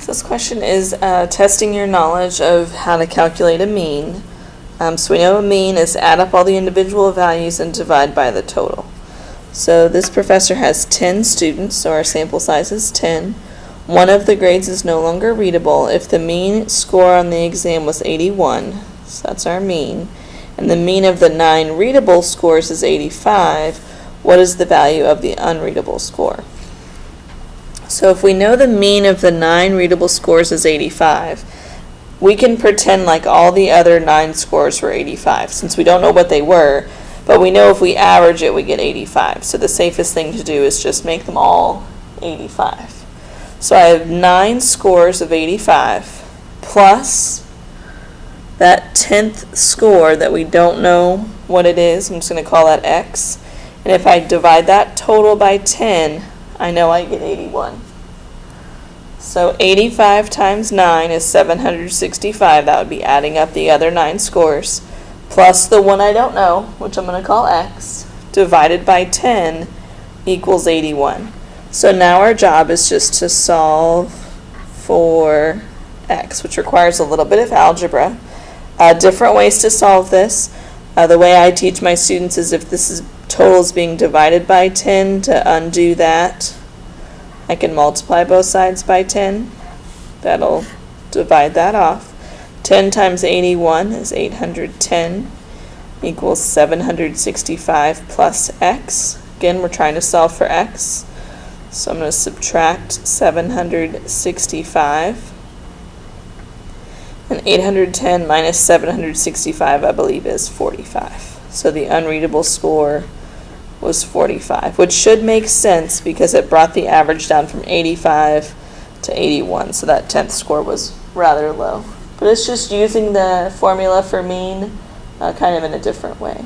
So this question is testing your knowledge of how to calculate a mean. So we know a mean is add up all the individual values and divide by the total. So this professor has 10 students, so our sample size is 10. One of the grades is no longer readable if the mean score on the exam was 81, so that's our mean, and the mean of the 9 readable scores is 85, what is the value of the unreadable score? So if we know the mean of the 9 readable scores is 85, we can pretend like all the other 9 scores were 85, since we don't know what they were, but we know if we average it, we get 85. So the safest thing to do is just make them all 85. So I have 9 scores of 85 plus that 10th score that we don't know what it is. I'm just going to call that x. And if I divide that total by 10, I know I get 81. So 85 times 9 is 765. That would be adding up the other 9 scores, plus the one I don't know, which I'm going to call x, divided by 10 equals 81. So now our job is just to solve for x, which requires a little bit of algebra. Different ways to solve this. The way I teach my students is if this total is being divided by 10, to undo that, I can multiply both sides by 10. That'll divide that off. 10 times 81 is 810 equals 765 plus x. Again, we're trying to solve for x. So I'm going to subtract 765. And 810 minus 765, I believe, is 45. So the unreadable score was 45, which should make sense because it brought the average down from 85 to 81. So that 10th score was rather low. But it's just using the formula for mean kind of in a different way.